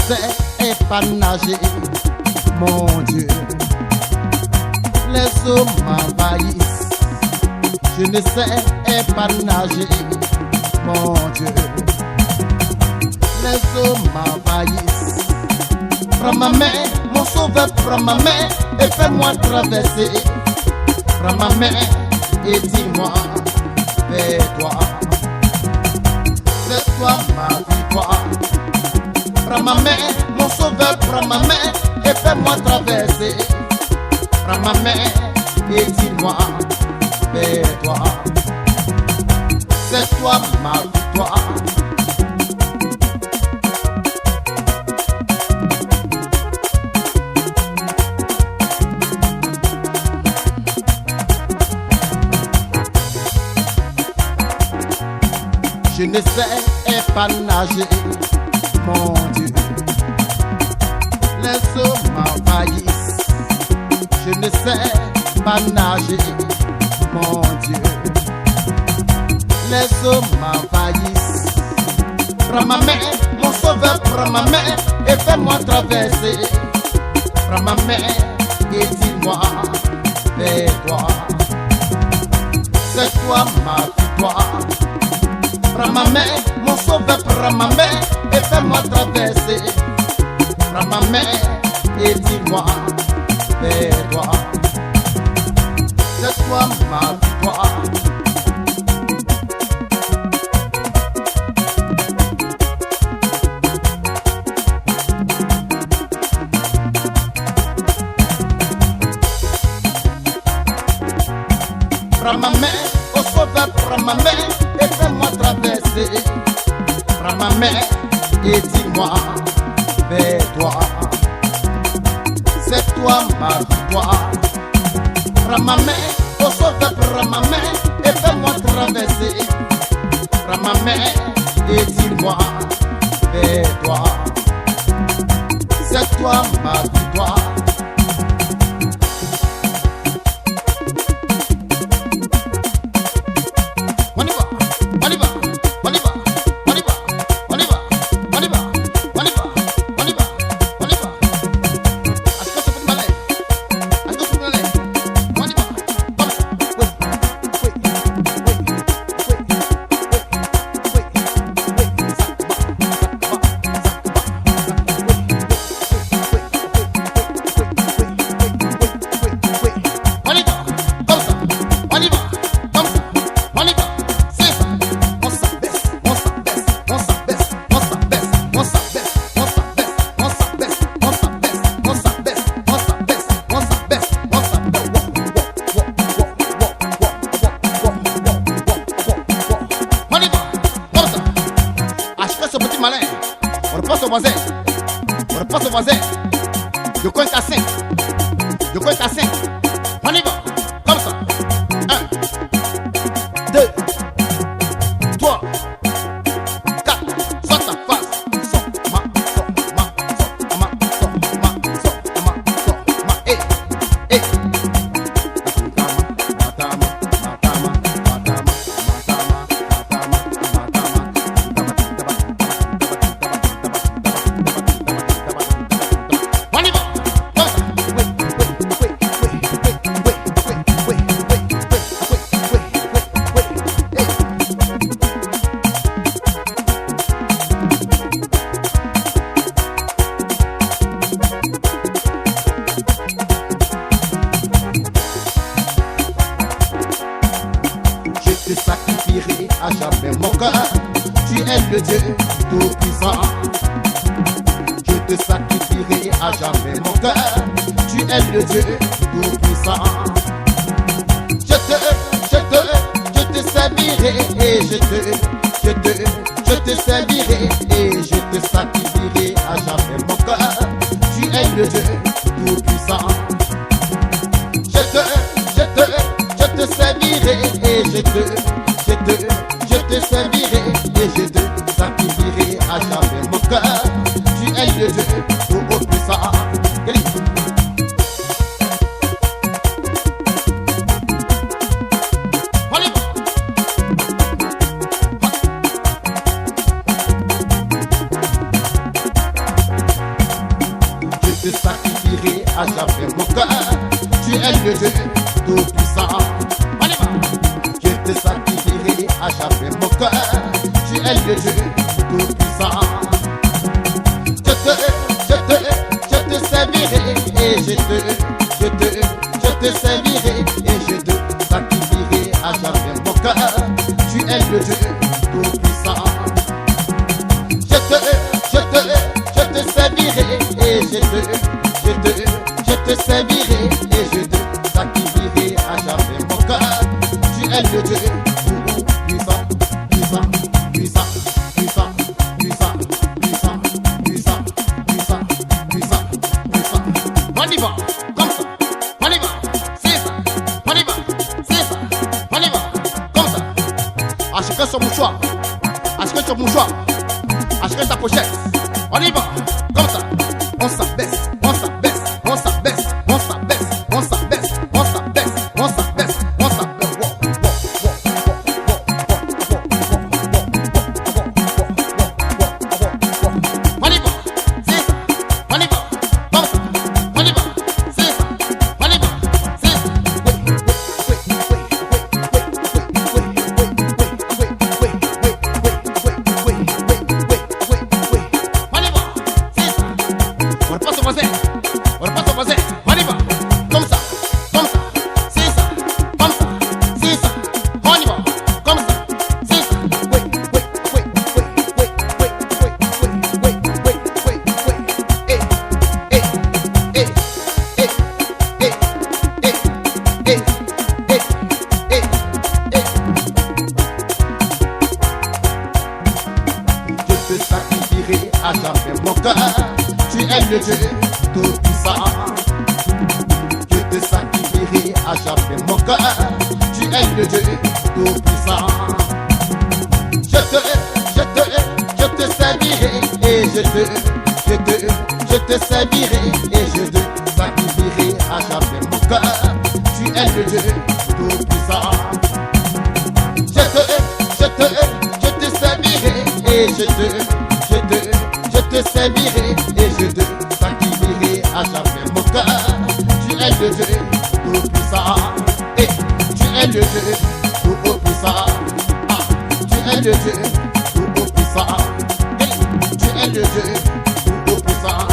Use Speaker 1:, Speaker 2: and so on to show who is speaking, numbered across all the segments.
Speaker 1: sais pas nager, mon Dieu. Les eaux m'envahissent, je ne sais pas nager, mon Dieu. Les eaux m'envahissent. Prends ma main, mon sauveur, prends ma main et fais-moi traverser. Prends ma main et dis-moi, fais-toi. C'est toi ma victoire. Prends ma main, mon sauveur, prends ma main et fais-moi traverser. Prends ma main et dis-moi, fais-toi. C'est toi ma victoire. Je ne sais pas nager, mon Dieu. Les eaux m'envahissent. Je ne sais pas nager, mon Dieu. Les eaux m'envahissent. Prends ma main, mon sauveur, prends ma main et fais-moi traverser. Prends ma main et dis-moi, fais-toi. C'est toi ma victoire. Prends ma main, mon sauveur, prends ma main et fais-moi traverser. Prends ma main et dis-moi, fais-toi. C'est toi ma victoire. Prends ma main, au sauveur, prends ma main et fais-moi traverser. Prends ma main et dis-moi, fais-toi. C'est toi ma victoire. Prends ma main, au sauveur, prends ma main et fais-moi traverser. Prends ma main et dis-moi, fais-toi. C'est toi ma victoire. On repasse au voisin. Je compte à 5. Je compte à 5. On y va. Comme ça. 1, 2, 3, 4. Soit ta face. Soit ma. Eh. Je te sacrifierai à jamais mon cœur. Tu es le Dieu tout-puissant. Je te sacrifierai à jamais mon cœur. Tu es le Dieu tout-puissant. Je te servirai et je te servirai et je te sacrifierai à jamais mon cœur. Tu es le Dieu tout-puissant. Je te servirai et je te servirai et je te sacrifierai à jamais mon cœur. Tu es le Dieu tout-puissant. te sacrifierai à jamais mon cœur. Tu es le Dieu tout-puissant. Je te sacrifierai à jamais mon cœur. Tu es le Dieu tout-puissant. Je te servirai et je te servirai et je te sacrifierai à jamais mon cœur. Tu es le Dieu tout-puissant. Je te servirai et je te servirai et je te sacrifierai à jamais mon cœur. Tu es le Dieu tout-puissant, puissant, puissant, puissant, puissant, puissant, puissant, puissant, puissant, puissant. On y va, comme ça. On y va, c'est ça. On y va, c'est ça. On y va, comme ça. À chacun son mouchoir. À chacun son mouchoir. À chacun ta pochette. On y va, comme ça. On s'abaisse, on s'abaisse, on s'abaisse, on s'abaisse, on s'abaisse, on s'abaisse, on s'abaisse, on s'abaisse. On y va, c'est ça. On y va, comme ça. On y va, c'est ça. On y va, c'est ça. On repasse au voisin, on repasse au voisin, on y va, comme ça, c'est ça, comme ça, c'est ça, on y va, comme ça, c'est ça. Je te sacrifierai à jamais mon cœur. Tu es le Dieu tout-puissant. Je te sacrifierai à jamais mon cœur. Tu es le Dieu tout-puissant. Je te servirai et je te servirai et je te sacrifierai à jamais mon cœur. Tu es le Dieu tout-puissant. Je te servirai et je te servirai et je te sacrifierai à jamais mon cœur. Tu es le Dieu tout-puissant. Et tu es le Dieu tout-puissant. Ah, tu es le Dieu tout-puissant. Et tu es le Dieu tout-puissant.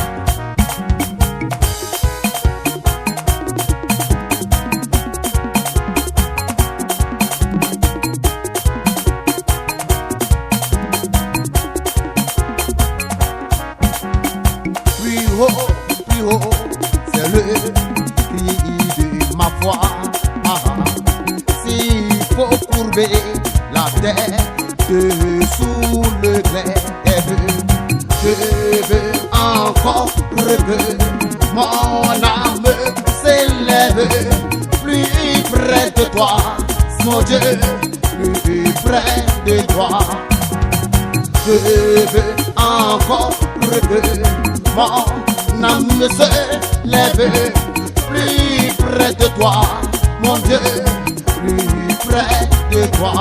Speaker 1: Plus haut, c'est le cri de ma foi. S'il faut courber la tête sous le glaive, je veux encore que mon âme s'élève plus près de toi, mon Dieu, plus près de toi. Je veux encore que mon âme se lève plus près de toi, mon Dieu, plus près de toi.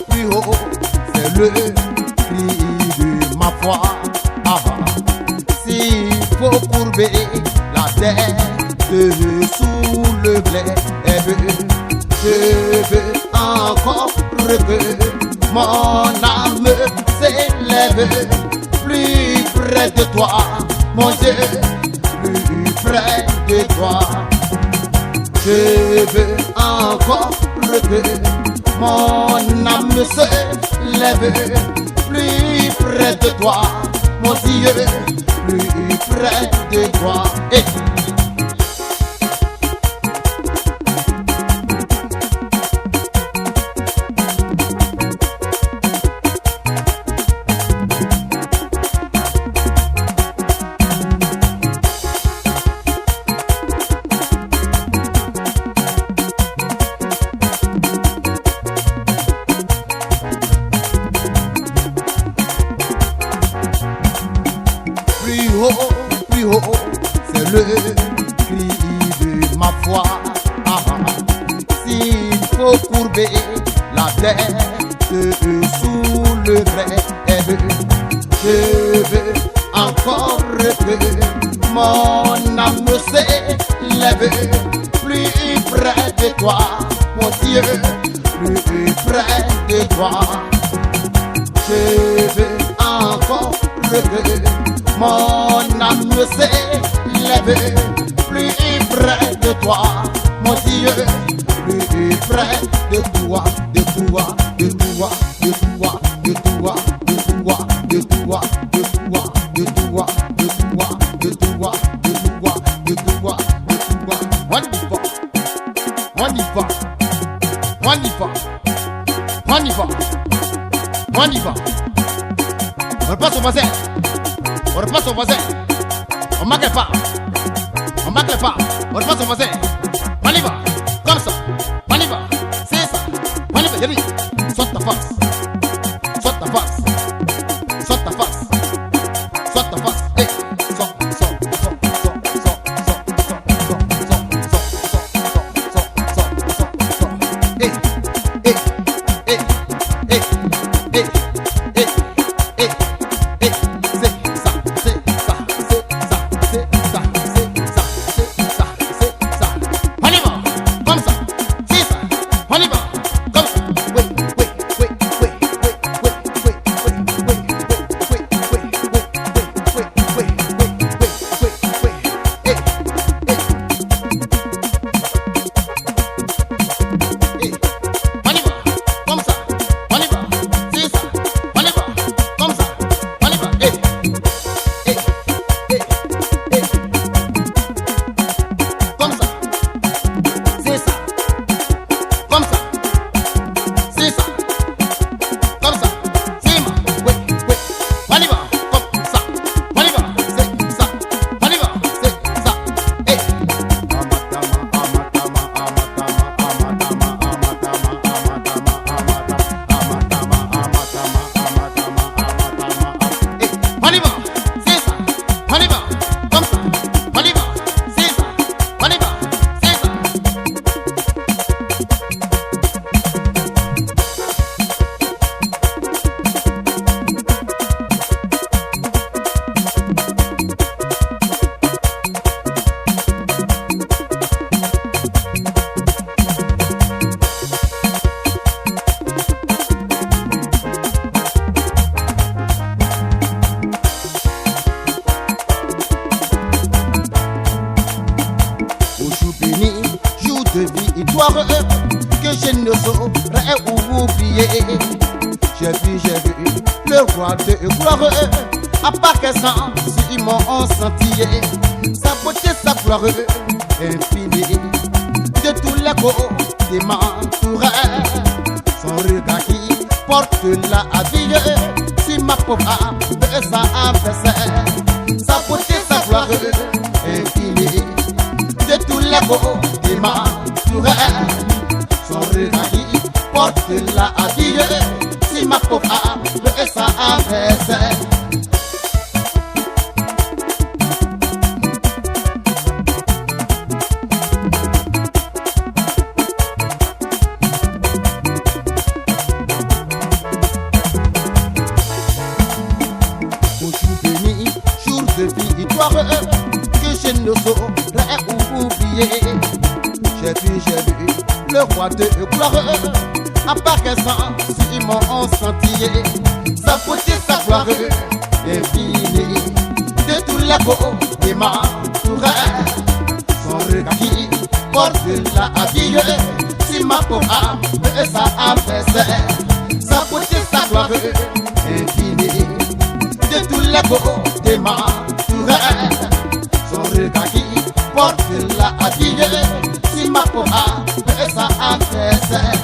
Speaker 1: Plus haut, c'est le cri de ma foi. S'il faut courber la tête sous le glaive, je veux encore que mon âme s'élève plus près de toi, mon Dieu, plus près de toi. Je veux encore que mon âme se lève plus près de toi, mon Dieu, plus près de toi. Hey. c'est le cri de ma foi. Ah, s'il faut courber la tête sous le grève, je veux encore que mon âme s'élève plus près de toi, mon Dieu, plus près de toi. Je veux encore que mon âme s'élève plus près de toi, mon Dieu, plus près de toi, de toi, de toi, de toi, de toi, de toi, de toi, de toi, de toi, de toi, de toi, de toi, de toi, de toi. On y va, on y va, on y va, on y va, on y va. On repasse au voisin, on repasse au voisin. On marque pas, on marque pas. On repasse au voisin. On y va, comme ça. On y va, c'est ça. On y va, Yeri. Saute ta face, saute ta face, saute ta face, saute ta face. Hey, saute, saute, saute, saute, saute, saute, saute, saute, saute. Hey, hey, hey, hey, hey, hey, hey, hey. C'est ça, c'est ça, c'est ça, c'est ça, c'est ça, c'est ça, c'est ça. On y va, comme ça, c'est ça. On y va, comme ça. Oui, oui, oui, oui, oui, oui, oui, oui, oui, oui, oui, oui, oui, oui, oui, oui, oui, hey, hey. Hey. On y va, comme ça. On y va, c'est ça. On y va, comme ça. On y va, hey, hey, hey, hey. Comme ça, c'est ça. Comme ça, c'est ça. Comme ça, c'est ma. Oui, oui. On y va, comme ça. On y va, c'est ça. On y va, c'est ça. Hey. On y va, c'est ça. On y va, comme ça. On y va, c'est ça. On y va, c'est ça. Au jour béni, jour de victoire, que je ne saurais oublier. J'ai vu le roi de gloire, à part qu'un sang sur mon sentier. Sa beauté, sa gloire infinie, de tous les côtés m'entourait. Son regard qui porte la vie, si ma pauvre âme ça adversaire. Sa beauté, sa gloire infinie, de tous les côtés m'entourait. Son regard qui porte la vie, si ma pauvre âme ça adversaire. Au jour béni, jour de victoire, que je ne saurais oublier. J'ai vu le roi de gloire, à part qu'un sang sur mon sentier. Sa beauté, sa gloire infinie, de tous les côtés m'entourait. Son regard qui porte la vie, si ma pauvre âme ça adversaire. Sa beauté, sa gloire infinie, de tous les côtés m'entourait. Son regard qui porte la vie, si ma pauvre âme ça adversaire.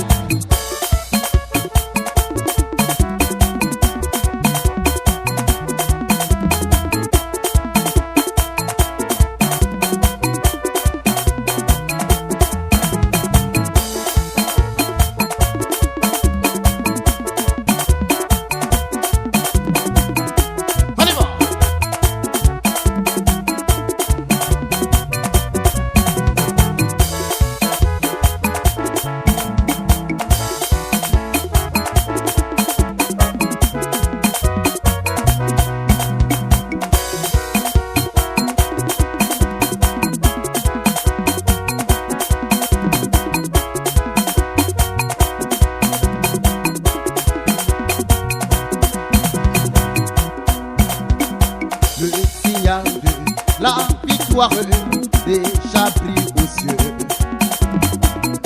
Speaker 1: On y va. victoire déjà brille aux cieux.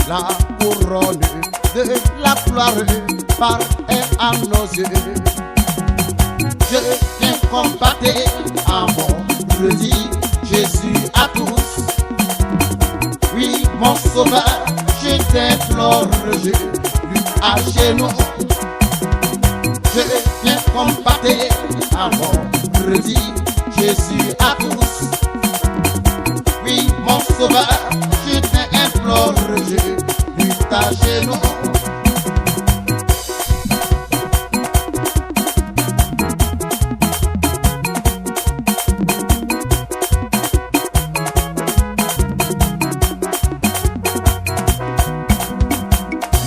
Speaker 1: La couronne de la gloire paraît à nos yeux. Je viens combattre à mon redit Jésus à tous. Oui, mon sauveur, je t'implore, je lui à genoux. Je viens combattre à mon redit Jésus à tous. Oui, mon sauveur, je t'implore, je lui à genoux.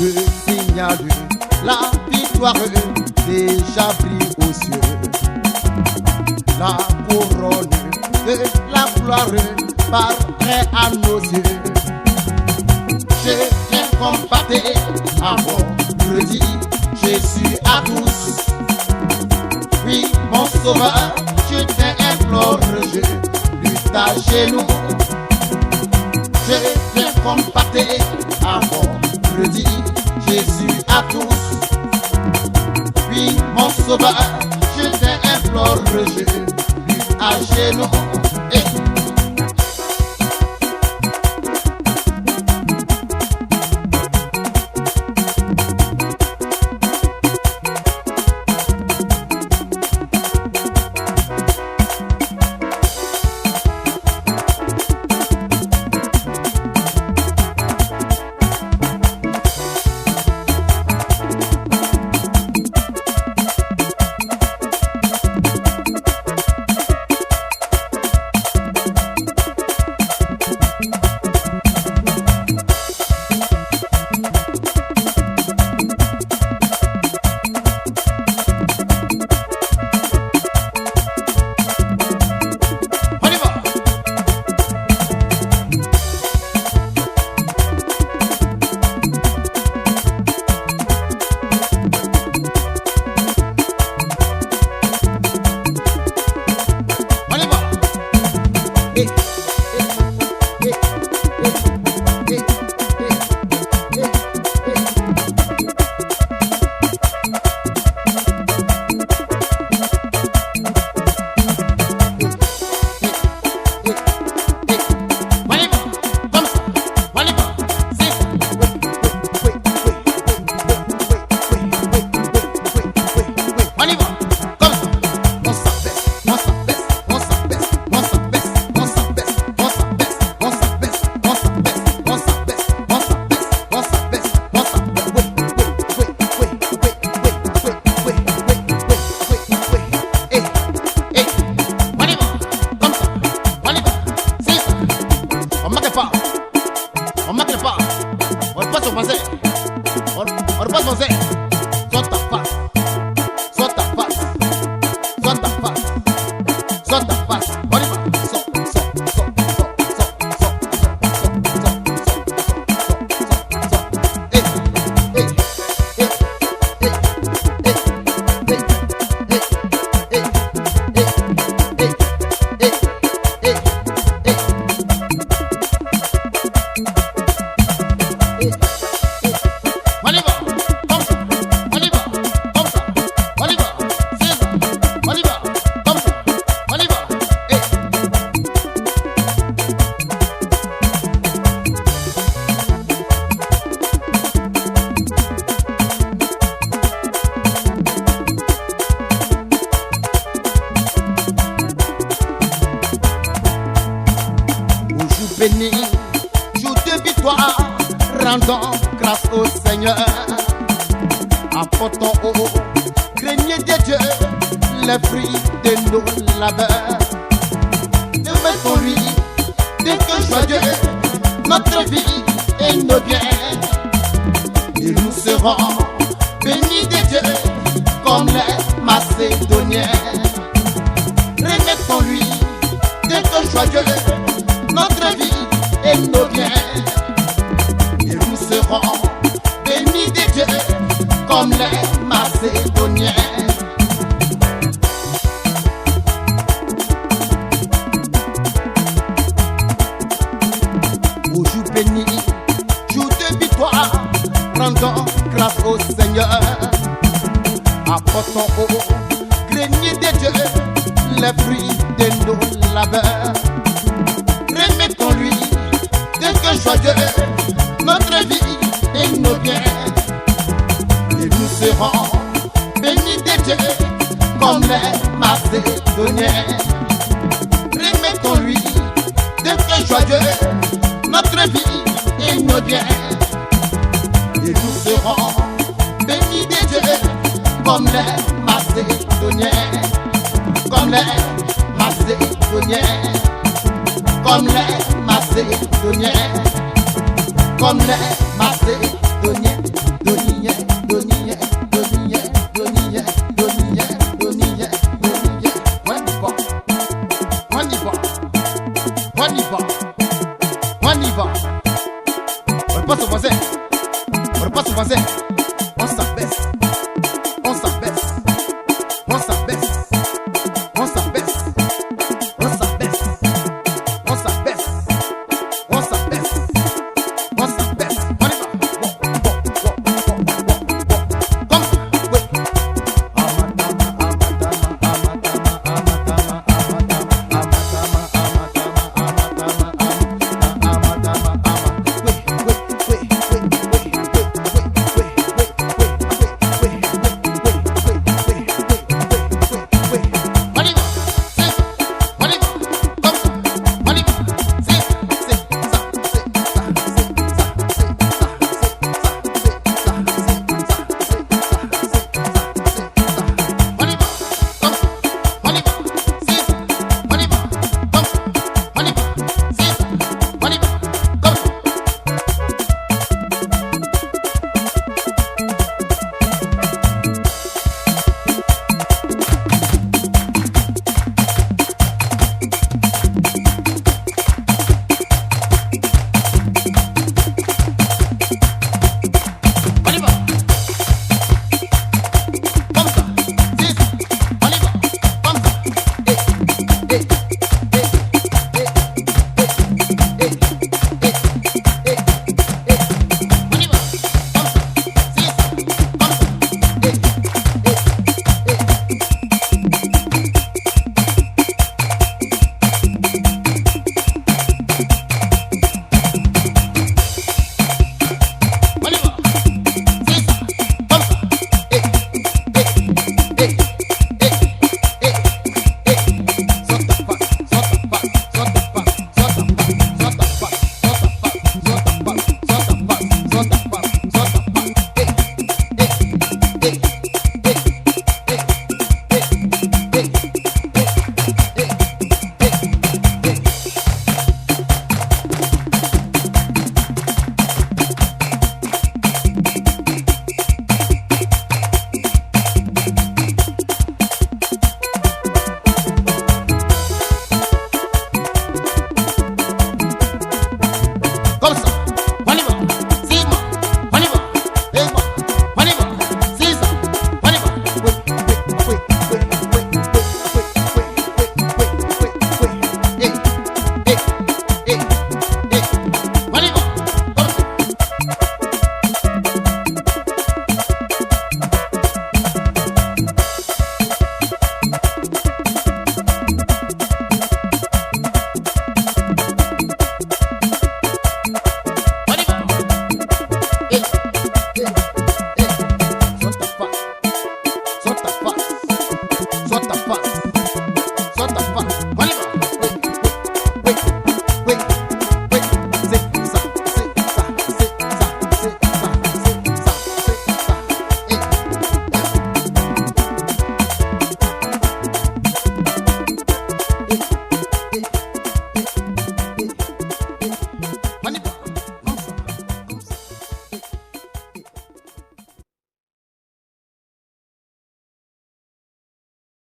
Speaker 1: Le signal de la victoire déjà brille aux cieux. La couronne de la gloire paraît à nos yeux. Je viens combattre à mon redit Jésus à tous. Oui, mon sauveur, je t'implore, je lutte à genoux. Je viens combattre à mon redit Jésus à tous. Oui, mon sauveur, je t'implore, je lutte à genoux.
Speaker 2: béni, jour de victoire, rendons grâce au Seigneur. Apportons au grenier de Dieu les fruits de nos labeurs. Mettons-lui des cœurs joyeux, notre vie et nos biens. Et nous serons bénis de Dieu comme les Macédoniens. Remettons-lui des cœurs joyeux, notre vie et nos biens. Et nous serons bénis de Dieu comme les Macédoniens. au Seigneur. Apportons au grenier des dieux les fruits de nos labeurs. Remettons-lui des cœurs joyeux notre vie et nos biens. Et nous serons bénis des dieux comme les Macédoniens. Remettons-lui des cœurs joyeux notre vie et nos biens. Et nous serons bénis des dieux comme les Macédoniens, comme les Macédoniens, comme les Macédoniens, comme les Macédoniens, Doniens, Doniens, Doniens, Doniens, Doniens, Doniens, Doniens. On y va, on y va, on y va, on y va. On repasse au voisin, on repasse au voisin. On s'abaisse, on s'abaisse, on s'abaisse, on s'abaisse, on s'abaisse, on s'abaisse, on s'abaisse, on s'abaisse. On y va. Comme ça, oui.
Speaker 1: It